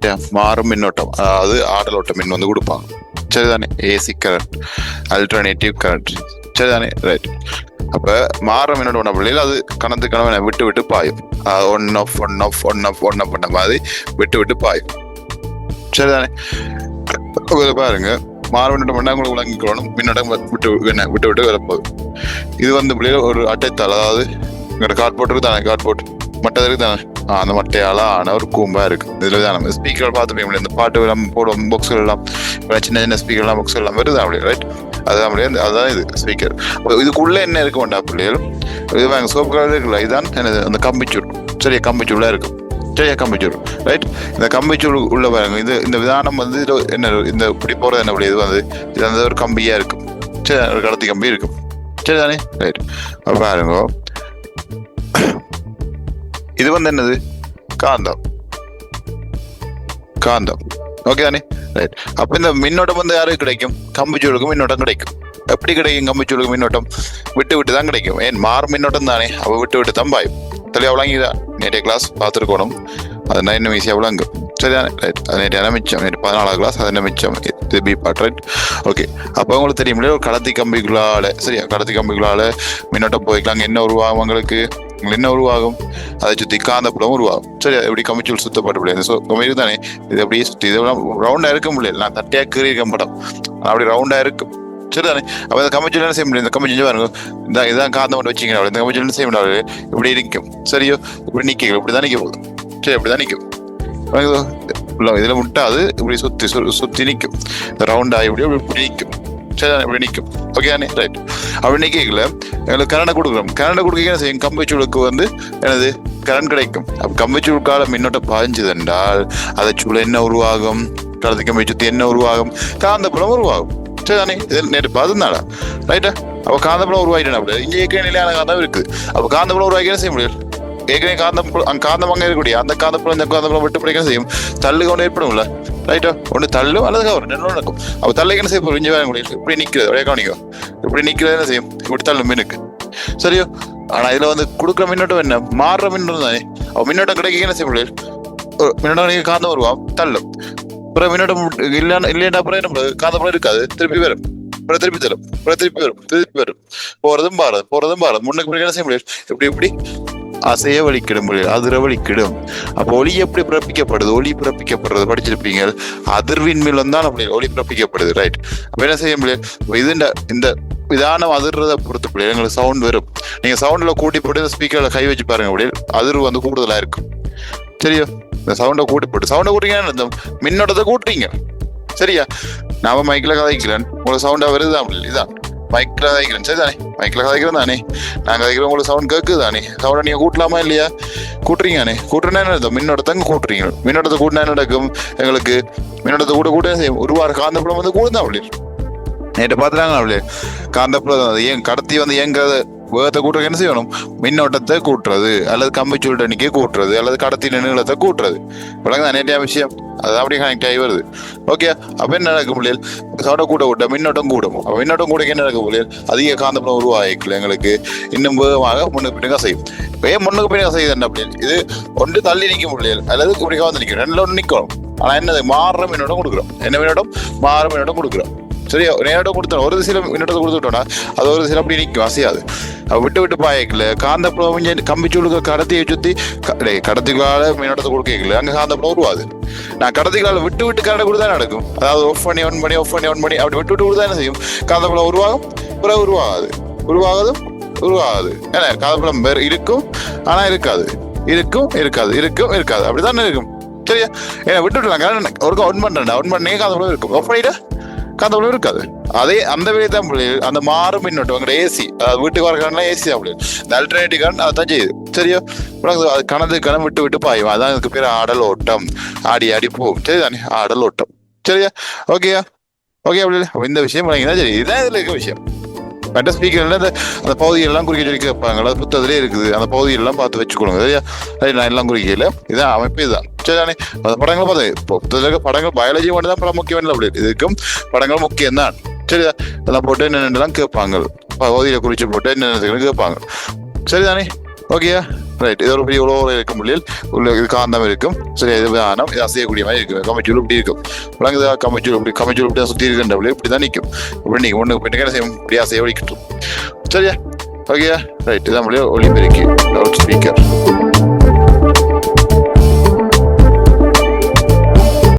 மற்ற மாறும் மின்னோட்டம், அதாவது ஆடலோட்ட மின் வந்து கொடுப்பாங்க. சரிதானே? AC current, alternative current. சரிதானே? ரைட். அப்ப மாற மின்னோட்டம் பிள்ளைகள் அது கணந்து கணவனை விட்டு விட்டு பாயும். ஒன் ஆஃப் பண்ண மாதிரி விட்டு விட்டு பாயும். சரிதானே? பாருங்க, மாற மின்னோட்டம் பண்ணா உங்களுக்கு விளங்கிக்கணும். மின்னோட்டம் விட்டு விட்டு வரப்போகுது. இது வந்து பிள்ளைகள் ஒரு அட்டைத்தாள், அதாவது கார்ட்போர்ட் இருக்கு தானே, கார்ட்போர்ட் மட்டை இருக்கு தானே, அந்த மட்டையால ஆன ஒரு கூம்பா இருக்கு. இதுல தான் நம்ம ஸ்பீக்கர் பார்த்துப்போம், இந்த பாட்டு எல்லாம் போடுவோம், பாக்ஸ்கள் எல்லாம் சின்ன சின்ன ஸ்பீக்கர் எல்லாம் பாக்ஸ் எல்லாம் வருது அப்படி. ரைட். அதுதான் முடியாது, அதுதான் இது ஸ்பீக்கர். இதுக்குள்ள என்ன இருக்க வேண்டாம் பிள்ளைகள், இது வாங்க சோப்பு கலர் இருக்குல்ல, இதுதான் என்னது, அந்த கம்பிச்சூர். சரியா? கம்பிச்சூர்லாம் இருக்கும். சரியா? கம்பிச்சூர். ரைட். இந்த கம்பிச்சூர் உள்ள பாருங்க, இது இந்த விதானம் வந்து என்ன, இந்த இப்படி போறது என்ன இது வந்து இது வந்து ஒரு கம்பியா இருக்கும். சரி, ஒரு கடத்தி கம்பி இருக்கும். சரிதானே? ரைட். பாருங்க, இது வந்து என்னது, காந்தம். காந்தம். ஓகே தானே? ரைட். அப்ப இந்த மின்னோட்டம் வந்து யாருக்கு கிடைக்கும்? கம்பிச்சூழுக்கு மின்னோட்டம் கிடைக்கும். எப்படி கிடைக்கும்? கம்பிச்சூழுக்கு மின்னோட்டம் விட்டு விட்டு தான் கிடைக்கும். ஏன்? மாறும் மின்னோட்டம் தானே, அவ விட்டு விட்டு தான் பாயும். தெளிவா விளங்கிதான். நேற்றைய கிளாஸ் பார்த்துருக்கணும், அது நான் இன்னும் ஈஸியாக விளங்கும். சரிதானே? ரைட். அது நேற்று மிச்சம், நேற்று 14வது கிளாஸ், அது என்ன மிச்சம், இது பி பார்ட். ரைட். ஓகே. அப்போ உங்களுக்கு தெரியும் ஒரு கடத்தி கம்பிகளால, சரியா, கடத்தி கம்பிகளால மின்னோட்டம் போய்க்கலாம். என்ன உருவாகும் உங்களுக்கு? என்ன உருவாகும்? அதை சுற்றி காந்தப்புலம் உருவாகும். சரி, எப்படி கம்பிச்சூல் சுத்தப்பட்டு முடியாது. ஸோ கம்பி தானே, இது அப்படியே சுற்றி இதெல்லாம் ரவுண்டாக இருக்க முடியாது. நான் தட்டையாக கீறி இருக்க மாட்டோம், அப்படி ரவுண்டாக இருக்கும். சரிதானே? அப்போ அந்த கம்பிச்சூல் என்ன செய்ய முடியும்? இந்த கம்பி செஞ்சு பாருங்க, இந்த இதான் காந்தம் மட்டும் வச்சிங்க, இந்த கம்பிச்சூல் என்ன செய்ய முடியாது, இப்படி நிற்கும். சரியோ? இப்படி நிற்க, இப்படி தான் நிற்க போகுது. சரி, அப்படி தான் நிற்கும். இதுல முட்டாது, இப்படி சுத்தி நிற்கும். ரவுண்டா இப்படி இப்படி நிற்கும். சரி, இப்படி நிற்கும். ஓகே தானே? ரைட். அப்படி நிற்கல எங்களுக்கு கரண்டை கொடுக்குறோம். கரண்டை கொடுக்க என்ன செய்யும்? கம்பிச்சூளுக்கு வந்து எனது கரண்ட் கிடைக்கும். அப்போ கம்பிச்சூளுக்கால மின்னோட்டம் பாய்ஞ்சது என்றால் அதை சூழல் என்ன உருவாகும்? கடத்தி கம்பி சுத்தி என்ன உருவாகும்? காந்தப்புலம் உருவாகும். சரிதானே? இது நேற்று பார்த்துருந்தாடா. ரைட்டா? அப்போ காந்தப்புலம் உருவாகிட்டேன். அப்படி இங்கே ஏற்கனவே நிலையான காந்தம் இருக்குது. அப்போ காந்தப்புலம் உருவாக்கி என்ன செய்ய முடியும்? ஏற்கனவே காந்தமாக இருக்கக்கூடிய அந்த காந்தப்புலம் இந்த காந்தப்புலம் விட்டு பிடிக்க செய்யும், தள்ளு கொண்டு ஏற்படும்ல. ரைட்டா? ஒன்று தள்ளும் அல்லது கவரும், ரெண்டும் நடக்கும். அப்போ தள்ளைக்கு என்ன செய்ய போறோம்? இங்கே வேற முடியும், இப்படி நிற்கிறது, அப்படியே கவனிக்கும். இப்படி நிற்கிறது என்ன செய்யும்? இப்படி தள்ளும் மின்னுக்கு. சரியோ? ஆனா இதுல வந்து கொடுக்குற மின்னோட்டம் என்ன? மாறுற மின்னோட்டம் தானே. அப்போ மின்னோட்டம் கிடைக்க என்ன செய்ய முடியும்? மின்னோட்டம் காந்தம் வருவான், தள்ளும். அப்புறம் மின்னோட்டம் இல்லைன்னா அப்புறம் என்ன பண்ணுறது? காந்தப்புலம் இருக்காது, திருப்பி வரும், அப்புறம் திருப்பி தரும், அப்புறம் திருப்பி வரும், திருப்பி வரும். போறதும் பாரது முன்னுக்கு என்ன செய்ய முடியும்? இப்படி அசைய வலிக்கிடும் முடியாது, அதிர வலிக்கிடும். அப்போ ஒளி எப்படி பிறப்பிக்கப்படுது? ஒளி பிறப்பிக்கப்படுறது படிச்சிருப்பீங்க, அதிர்வின் மூலம் தான் அப்படி ஒளி பிறப்பிக்கப்படுது. ரைட். அப்ப என்ன செய்ய முடியாது? இது இந்த விதானம் அதிர்றதை பொறுத்து பிள்ளைங்க எங்களுக்கு சவுண்ட் வரும். நீங்க சவுண்ட்ல கூட்டி போட்டு இந்த ஸ்பீக்கர்ல கை வச்சு பாருங்க, அப்படியே அதிர்வு வந்து கூடுதலா இருக்கும். சரியா? இந்த சவுண்டை கூட்டி போட்டு சவுண்டை கூட்டுறீங்கன்னா இந்த மின்னோட்டத்தை கூட்டுறீங்க. சரியா? நாம மைக்ல கதைக்கிறேன், உங்களுக்கு சவுண்டா வருதுதான். அப்படி இதான் மைக்ல கதைக்கிறேன். சரிதானே? மைக்ல கதைக்கிறேன் தானே, நான் கதைக்கிறேன், உங்களுக்கு சவுண்ட் கேட்குது தானே. சவுண்டை நீங்க கூட்டலாமா இல்லையா? கூட்டுறீங்கண்ணே. கூட்டுறேன்னா என்ன? மின்னோட்டத்தை கூட்டுறீங்க. மின்னோட்டத்தை கூட்டினா என்ன நடக்கும்? எங்களுக்கு மின்னோட்டத்தை கூட செய்யும், உருவார காந்தப்புலம் வந்து கூடுதான். அப்படி நேற்று பார்த்துட்டாங்க. அப்படியே காந்தப்புலம் ஏன் கடத்தி வந்து இயங்காத வேகத்தை கூட்டுறது என்ன செய்யணும்? மின்னோட்டத்தை கூட்டுறது, அல்லது கம்பிச்சூல் எண்ணிக்கை கூட்டுறது, அல்லது கடத்தி நீளத்தை கூட்டுறது. இவ்வளவு நேற்றைய விஷயம், அது அப்படியே கனெக்ட் ஆகி வருது. ஓகே. அப்ப என்ன நடக்க முடியாது? சவுண்டை கூட்ட மின்னோட்டம் கூடும். அப்ப மின்னோட்டம் கூட என்ன நடக்க முடியாது? அதிக காந்தப்புலம் உருவாகிக்கல எங்களுக்கு இன்னும் வேகமாக முன்னுக்கு பின்னாக செய்யும். ஏன் முன்னுக்கு பின்னாக செய்யுது என்ன? அப்படி இது ஒன்று தள்ளி நிற்க முடியாது, அல்லது இப்படி வந்து நிற்கும், ரெண்டுல ஒன்று நிற்கணும். ஆனா என்னது? மாறுற மின்னோட்டம் கொடுக்குறோம். என்ன மின்னோட்டம்? மாறுற மின்னோட்டம் கொடுக்குறோம். சரியா? நேரோட கொடுத்தோம், ஒரு சில மின்னோட்டத்தை கொடுத்துட்டோம்னா அது ஒரு சில அப்படி நிற்கும், அசையாது. விட்டு விட்டு பாயக்கல காந்தப்புலம் கம்பிச்சூளுக்கு கடத்தியை சுற்றி கடத்திகளால மின்னோட்டத்தை கொடுக்கல, அங்கே காந்தப்புலம் உருவாது. நான் கடத்திகளால் விட்டு விட்டு கரண்டை கொடுத்தா நடக்கும். அதாவது ஆஃப் பண்ணி ஆன் பண்ணி அப்படி விட்டு விட்டு கொடுத்தா என்ன செய்யும்? காந்தப்புலம் உருவாகும், பிறகு உருவாகாது. ஏன்னா காந்தப்புலம் இருக்கும், ஆனா இருக்காது, அப்படிதான் இருக்கும். சரியா? ஏன்னா விட்டு விட்டுலாம் ஒரு ஆன் பண்ணி காந்தப்புலம் இருக்கும், ஆஃப் பண்ணிட்டா காந்தப்புலம் இருக்காது. அதே அந்த வேலை தான் அந்த மாறும் மின்னோட்டம் ஏசி, வீட்டுக்கு வர கரண்ட் ஏசி அப்படி, இந்த அல்டர்னேட்டிவ் கரண்ட் அதான் செய்யுது. சரியா? அது கணம் விட்டு விட்டு பாயும், அதான் இதுக்கு பேர் ஆடல் ஓட்டம். ஆடி போகும். சரிதானே? ஆடல் ஓட்டம். சரியா? ஓகேயா? ஓகே. அப்படி இந்த விஷயம் வழங்கினா சரி, இதுதான் இதுல இருக்க விஷயம். மற்ற ஸ்பீக்கர்ல அந்த பகுதியெல்லாம் குறிக்க சொல்லி கேட்பாங்க, அது புத்தகத்திலே இருக்குது, அந்த பகுதியெல்லாம் பார்த்து வச்சுக்கொள்ளுங்க. சரியா? நான் எல்லாம் குறிக்கல, இதான் அமைப்பு, இதுதான். சரிதானே? அந்த படங்களை பார்த்து புத்தகத்தில் இருக்க படங்கள் பயாலஜி மட்டும் தான் படம் முக்கியம் இல்லை, அப்படி இதுக்கும் படங்கள் முக்கியம் தான். சரிதா? இதெல்லாம் போட்டு என்னென்னலாம் கேட்பாங்க, பகுதியில் குறிச்சு போட்டு என்னென்ன கேட்பாங்க. சரிதானே? ஓகேயா? ரைட். இது ஒரு பெரிய உலோகம் இருக்கும் புள்ளியில் உள்ள இது காந்தம் இருக்கும். சரி, இது விதானம், இது அசையக்கூடிய மாதிரி இருக்கும். கம்பிச்சூள் இப்படி இருக்கும். விளங்குதா? கம்பிச்சூள் இப்படி தான் சுற்றி இருக்கின்ற புள்ளி இப்படி தான் நிற்கும். இப்படி நிற்கும். ஒன்று போயிட்டு என்ன செய்யும்? இப்படி அசைய வலிக்கிட்டும். சரியா? ஓகேயா? ரைட். இதான் ஒளிபெருக்கி, லவுட் ஸ்பீக்கர்.